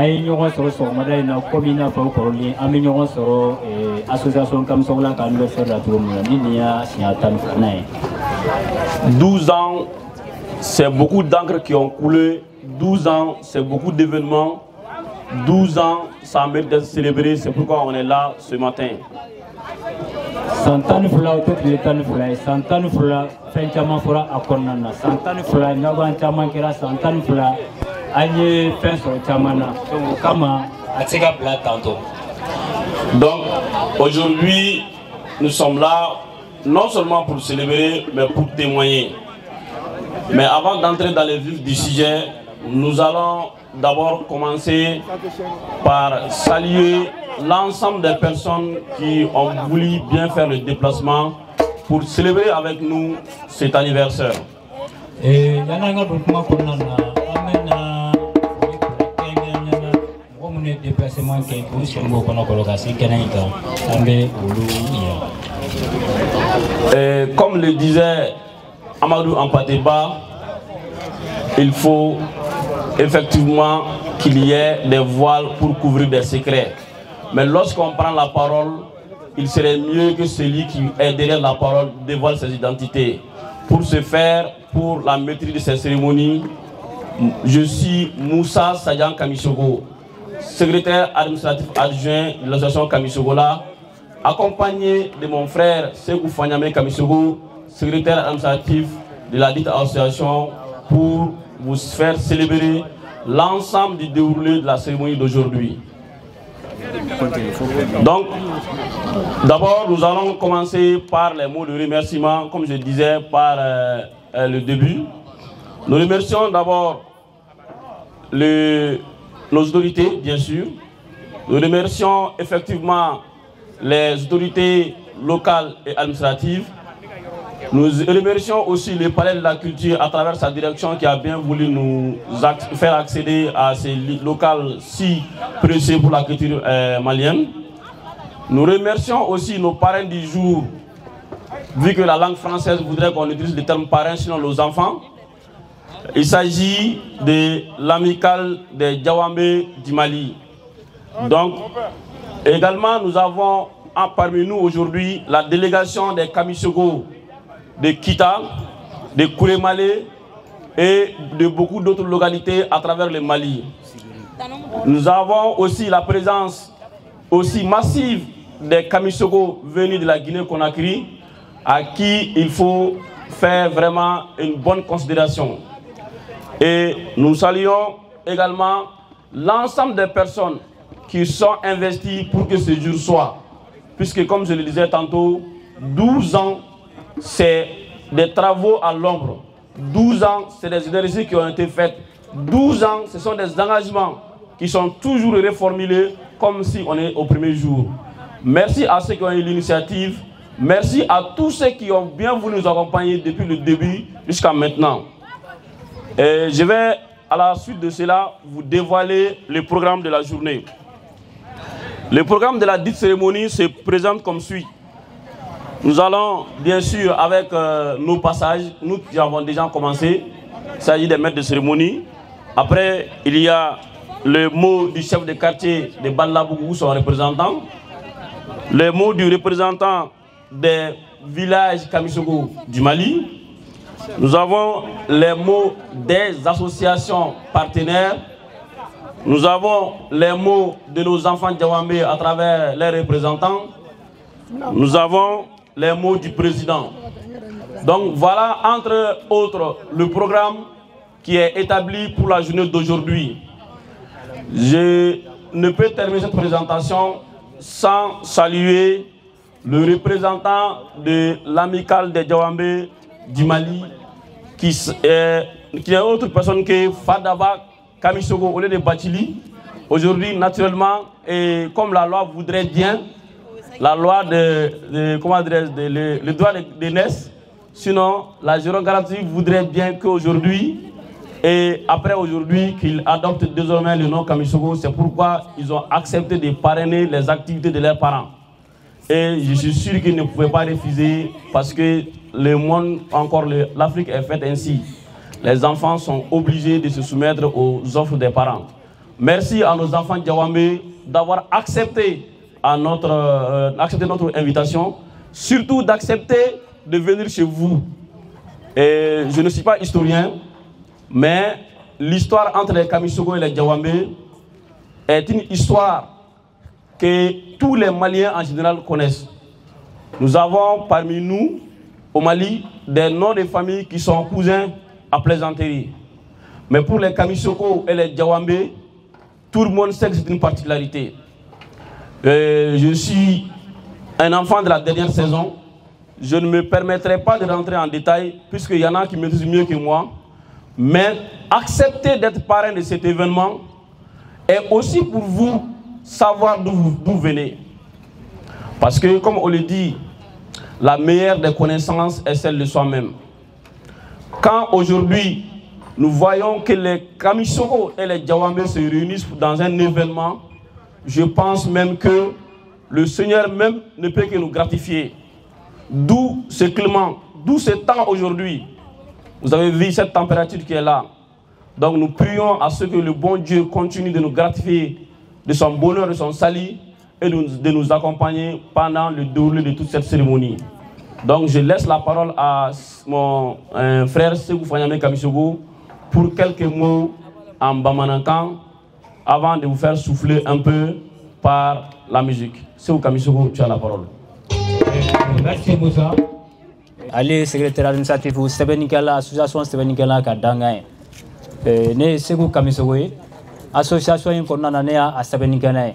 ay ñogo soro so maday na commune fa ko li am ñogo soro association comme ça la kan le faire la tour ni ya siatan fanay 12 ans, c'est beaucoup d'encre qui ont coulé. 12 ans, c'est beaucoup d'événements. 12 ans, ça mérite d'être célébré. C'est pourquoi on est là ce matin. Santani fula tout le temps fula santani fula fenchama fura akonnana santani fula nyaban chama kira santani fula anye fenso chamana donc kama atsika bla tantôt. Donc aujourd'hui, nous sommes là non seulement pour célébrer, mais pour témoigner. Mais avant d'entrer dans le vif du sujet, nous allons d'abord commencer par saluer l'ensemble des personnes qui ont voulu bien faire le déplacement pour célébrer avec nous cet anniversaire. Et comme le disait Amadou Ampateba, il faut effectivement qu'il y ait des voiles pour couvrir des secrets. Mais lorsqu'on prend la parole, il serait mieux que celui qui est derrière la parole dévoile ses identités. Pour ce faire, pour la maîtrise de ces cérémonies, je suis Moussa Sadian Kamisogo, secrétaire administratif adjoint de l'association Kamisogola, accompagné de mon frère Sekou Fanyame Kamisogo, secrétaire administratif de la dite association, pour vous faire célébrer l'ensemble du déroulé de la cérémonie d'aujourd'hui. Donc, d'abord, nous allons commencer par les mots de remerciement, comme je disais par le début. Nous remercions d'abord nos autorités, bien sûr. Nous remercions effectivement les autorités locales et administratives. Nous remercions aussi le Palais de la Culture à travers sa direction qui a bien voulu nous faire accéder à ces locales si précieux pour la culture malienne. Nous remercions aussi nos parrains du jour, vu que la langue française voudrait qu'on utilise le terme parrain, sinon nos enfants. Il s'agit de l'amicale des Diawambé du Mali. Donc, également, nous avons parmi nous aujourd'hui la délégation des Kamisogo de Kita, de Kourémalé et de beaucoup d'autres localités à travers le Mali. Nous avons aussi la présence aussi massive des Kamisogo venus de la Guinée-Conakry, à qui il faut faire vraiment une bonne considération. Et nous saluons également l'ensemble des personnes qui sont investies pour que ce jour soit. Puisque comme je le disais tantôt, 12 ans, c'est des travaux à l'ombre. 12 ans, c'est des énergies qui ont été faites. 12 ans, ce sont des engagements qui sont toujours reformulés comme si on est au premier jour. Merci à ceux qui ont eu l'initiative. Merci à tous ceux qui ont bien voulu nous accompagner depuis le début jusqu'à maintenant. Et je vais, à la suite de cela, vous dévoiler le programme de la journée. Le programme de la dite cérémonie se présente comme suit. Nous allons, bien sûr, avec nos passages, nous qui avons déjà commencé, il s'agit des maîtres de cérémonie. Après, il y a le mot du chef de quartier de Balabougou, son représentant. Le mot du représentant des villages Kamisogo du Mali. Nous avons les mots des associations partenaires. Nous avons les mots de nos enfants Diawambé à travers les représentants. Nous avons les mots du président. Donc voilà, entre autres, le programme qui est établi pour la journée d'aujourd'hui. Je ne peux terminer cette présentation sans saluer le représentant de l'amicale des Diawambé du Mali, qui est autre personne que Fadaba Kamisogo au lieu de Bachili. Aujourd'hui, naturellement, et comme la loi voudrait bien, la loi le droit de naissance, sinon la gérographie voudrait bien qu'aujourd'hui, et après aujourd'hui, qu'ils adoptent désormais le nom Kamisogo. C'est pourquoi ils ont accepté de parrainer les activités de leurs parents. Et je suis sûr qu'ils ne pouvaient pas refuser parce que le monde, encore l'Afrique est faite ainsi. Les enfants sont obligés de se soumettre aux offres des parents. Merci à nos enfants Diawambé d'avoir accepté notre invitation, surtout d'accepter de venir chez vous. Et je ne suis pas historien, mais l'histoire entre les Kamisoko et les Diawambé est une histoire que tous les Maliens en général connaissent. Nous avons parmi nous, au Mali, des noms de familles qui sont cousins à plaisanterie. Mais pour les Kamisoko et les Diawambé, tout le monde sait que c'est une particularité. Je suis un enfant de la dernière saison. Je ne me permettrai pas de rentrer en détail, puisqu'il y en a qui maîtrisent mieux que moi. Mais accepter d'être parrain de cet événement est aussi pour vous savoir d'où vous venez. Parce que, comme on le dit, la meilleure des connaissances est celle de soi-même. Quand aujourd'hui, nous voyons que les Kamisoko et les Diawambé se réunissent dans un événement, je pense même que le Seigneur même ne peut que nous gratifier. D'où ce clément, d'où ce temps aujourd'hui. Vous avez vu cette température qui est là. Donc nous prions à ce que le bon Dieu continue de nous gratifier de son bonheur, de son salut et de nous accompagner pendant le déroulé de toute cette cérémonie. Donc je laisse la parole à mon frère Ségou Fanyame Kamisoko pour quelques mots en Bamanankan avant de vous faire souffler un peu par la musique. Ségou Kamisoko, tu as la parole. Merci Moussa. Allez, secrétaire administratif ou Sebenikala, association Sebenikala Kadanga. Ne Ségou Kamisoko, association Konana à Sebenikala.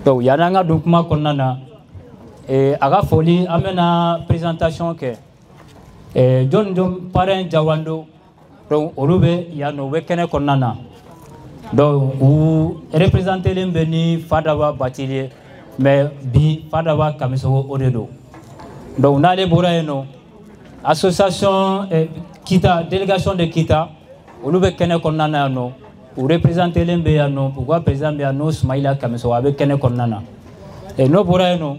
Donc Yananga Dukma Konana. Aga Foli amena présentation que John parrain Jawando. Donc Olube Yano Wekene Konana. Donc vous représentez l'Embeni Fadawa Batilier. Mais bi Fadawa Kamisoko Odedo. Donc Nale Boraeno, association Kita, délégation de Kita, Olube Kene Konana no, pour représenter l'Embeyano, pourquoi président Biano Smaïla Kamisoko avec Kene Konana. Et no Boraeno,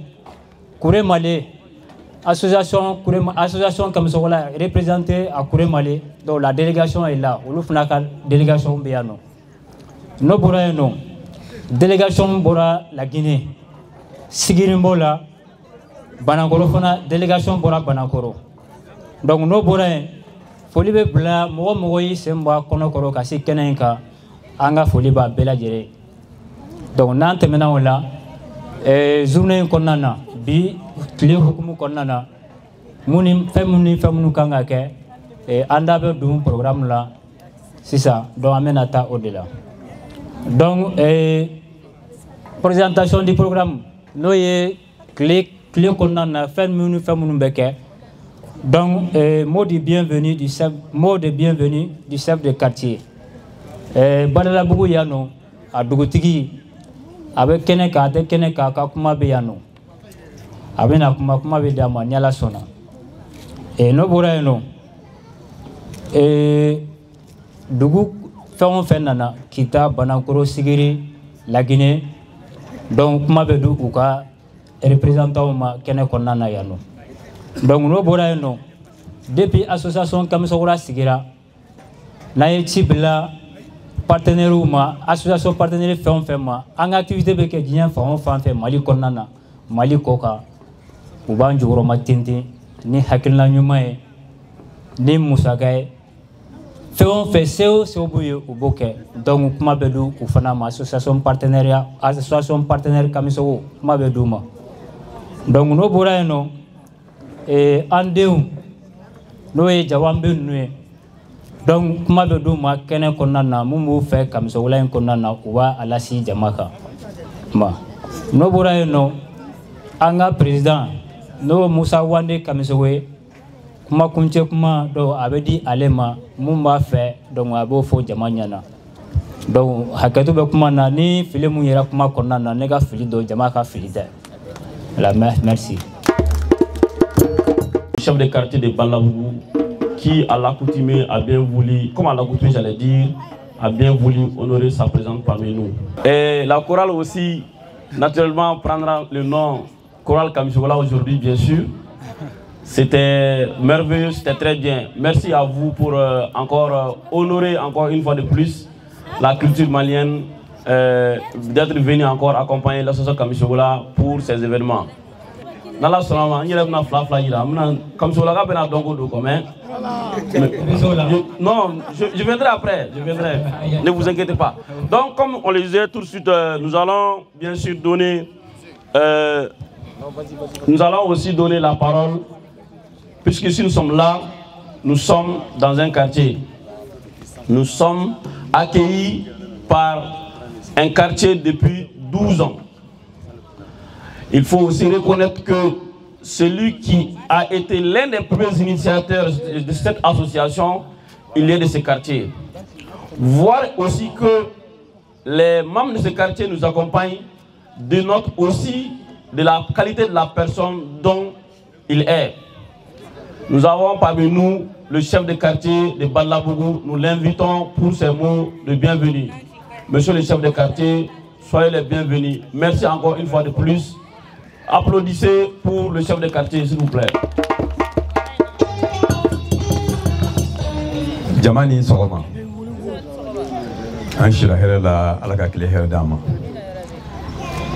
Kouré Malé, association Kamisoko là, représentée à Kouré Malé, donc la délégation est là, Olufnaka, délégation Biano. No Boraeno, délégation Bora la Guinée. Sigirimbola, Banakoro fana délégation Bora Banakoro. Donc no Bora, Folibe Bla, Moyi Semba Konokoro Kasi Kenenka, Anga Foliba Bela Jere. Donc Nante Menaola, Zune Konana, Bi, Tlihukumu Konana, Munim Femunu Kangake, et Andabe Doum programme là, c'est ça, donc Amenata au-delà. Donc, présentation du programme. Nous clé qu'on a fait beke. Donc mot de bienvenue du chef de quartier. Badala bugu yano a dugutigi avec keneka kuma be yano. Abena kuma be dama nyala sona. Et no bora no dugu fenana kita Banakoro Sigiri la Guinée. Donc, kuma be du uka représentant ma kene konana yano. Donc, no bora no depuis association Kamisoko Sigira na yitibla partenaire ma association partenaire fait ma en activité be ke dien fait Mali konana Mali koka ubanju ro matindi ni hakilna nyuma e ni musagae fait c'est bouillé au bokeh. Donc, kuma bedu ou fanama association partenaire Kamisoko kuma beduma. Donc, no boraeno et andeu no e Jawambe nue. Donc, kuma beduma kene konana mumu fait Kamisoko la konana uwa alasi jamaka. Ma no boraeno anga président no Moussa Wande Kamisoko kuma kunche kuma do abedi alema mumba fait donc abo fo jamanyana donc hakatu be kuma na ni filmu yera kuma konana nega fili do jamaka fili de la merci. Chef de quartier de Balabougou qui à l'accoutumée a bien voulu, comme à l'accoutumée j'allais dire, a bien voulu honorer sa présence parmi nous. Et la chorale aussi naturellement prendra le nom chorale Kamisoko aujourd'hui bien sûr. C'était merveilleux, c'était très bien. Merci à vous pour encore honorer encore une fois de plus la culture malienne d'être venu encore accompagner l'association Kamisogola pour ces événements. Dans la soirée, il y a une flafla, Kamisogola a dongo commun. Non, je viendrai après, ne vous inquiétez pas. Donc, comme on le disait tout de suite, nous allons bien sûr donner, nous allons aussi donner la parole, puisque si nous sommes là, nous sommes dans un quartier. Nous sommes accueillis par un quartier depuis 12 ans. Il faut aussi reconnaître que celui qui a été l'un des premiers initiateurs de cette association, il est de ce quartier. Voir aussi que les membres de ce quartier nous accompagnent dénote aussi de la qualité de la personne dont il est. Nous avons parmi nous le chef de quartier de Badlabougou. Nous l'invitons pour ses mots de bienvenue. Monsieur le chef de quartier, soyez les bienvenus. Merci encore une fois de plus. Applaudissez pour le chef de quartier, s'il vous plaît. Jamani Sogoma. Anshira Herela Alaka Kile Herdama.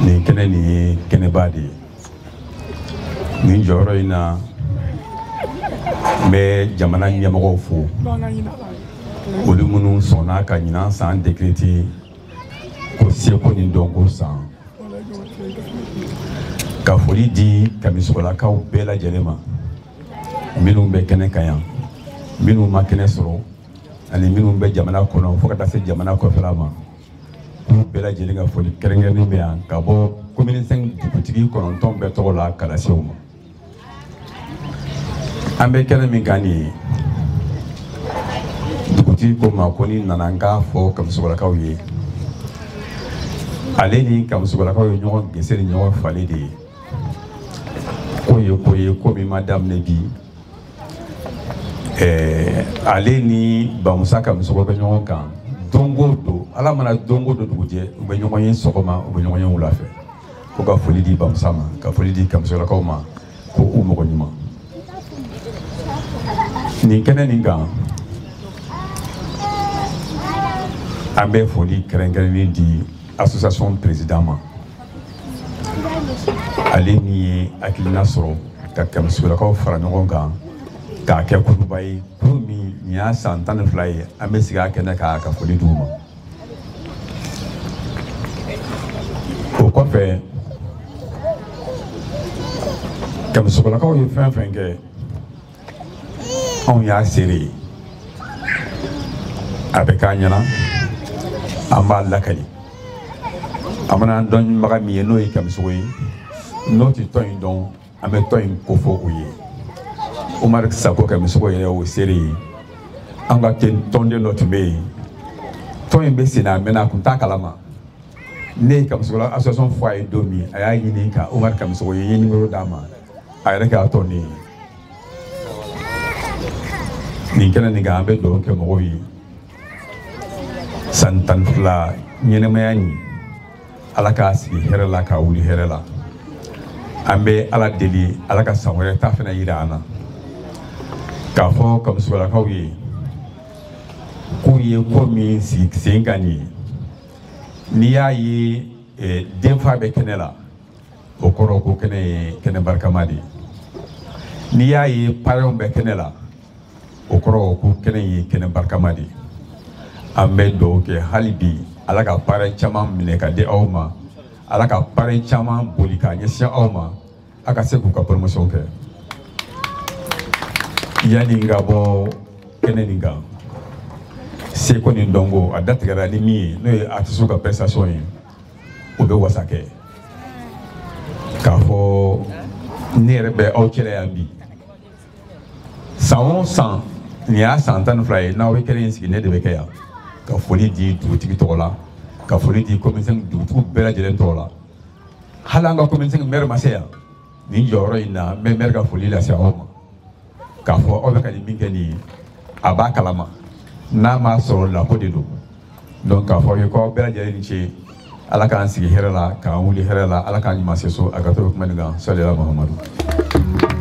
Ni Keneni Kenebadi. Ni Joro ina. Mais jamana nyamago fo olu munu sona ka nyina san décréter ko seko ni dongo san ka foli di Kamisogola kaw bela jelema minu be kene kayan minu ma kene soro ani minu be jamana kono fo ka ta se jamana ko felama ku bela jelinga foli kerengeni be an ka bo commune 5 dugutigi kono ton be to la kala sewuma ambe kene mingani dukuti ko ma ko ni nananga fo Kamisogola kaw ye ale ni Kamisogola kaw ye nyogon geseri nyogon fale de koye ko mi madame nebi ale ni bamusa Kamisogola nyogon kan dongo do ala mana dongo do duguje ube nyogon yin sokoma ube nyogon yin wulafe ko ka foli di bamusa ma ka foli di Kamisogola kaw ma ko umogo nyima ni kene ninga ambe foli kerengeni di association président ma ale ni akilina soro ka Kamisogola kaw fara ɲɔgɔn kan ka kɛ kutuba ye pour min ni y'a san 12 ye an bɛ sigi a kɛnɛ ka foli d'u ma o kɔfɛ Kamisogola kaw ye fɛn fɛn kɛ anw y'a sere a bɛ k'an ɲɛna an b'a lakali an mana dɔnbaga min ye n'o ye Kamisogo ye n'o tɛ tɔn in dɔn an bɛ tɔn in kofɔ o ye Umar Sako Kamisogo yɛrɛ o sere ye an ka tɔnden dɔ tun bɛ yen tɔn in bɛ sen na a mɛnna a kun t'a kalama ne ye Kamisogola association fɔ a ye don min a y'a ɲini ka Umar Kamisogo ye n ye numéro d'a ma a yɛrɛ k'a tɔn ne ye nin kɛnɛ nin kan an bɛ dugawu kɛ mɔgɔw ye san 12 ɲɛnɛmaya ɲi ala k'a sigi hɛrɛ la k'a wuli hɛrɛ la an bɛ ala deli ala ka san wɛrɛ ta fana yira an na k'a fɔ Kamisigolakaw ye k'u ye ko min sigi sen kan ye n'i y'a ye denfa bɛ kɛnɛ la o kɔrɔ ko kɛnɛ ye kɛnɛ barikama de ye n'i y'a ye parɛnw bɛ kɛnɛ la o kɔrɔ ko kɛnɛ ye kɛnɛ barikama de ye an bɛ dugawu kɛ hali bi ala ka parɛn caman minɛ ka di aw ma ala ka parɛn caman boli k'a ɲɛsin aw ma a ka se k'u ka promotion kɛ yanni n ka bɔ kɛnɛ nin kan seko ni dɔnko a datigɛra ni min ye n'o ye artiste ka prestation ye o bɛ wasa kɛ k'a fɔ ne yɛrɛ bɛ aw cɛla yan bi san o san nin y'a san 12 ye n'aw ye kɛnɛ in sigi ne de bɛ kɛ yan ka foli di dugutigi tɔgɔ la ka foli di commune dugutigiw bɛɛ lajɛlen tɔgɔ la hali an ka commune maire ma se yan nin jɔyɔrɔ in na n bɛ maire ka foli lase aw ma k'a fɔ aw bɛ ka nin min kɛ nin ye a b'a kalama n'a m'a sɔrɔ lako de don donc k'a fɔ aw ye k'aw bɛɛ lajɛlen ni ce ala k'an sigi hɛrɛ la k'an wuli hɛrɛ la ala k'an ɲuman se so a ka to bɛ kuma nin kan salila Mahamadu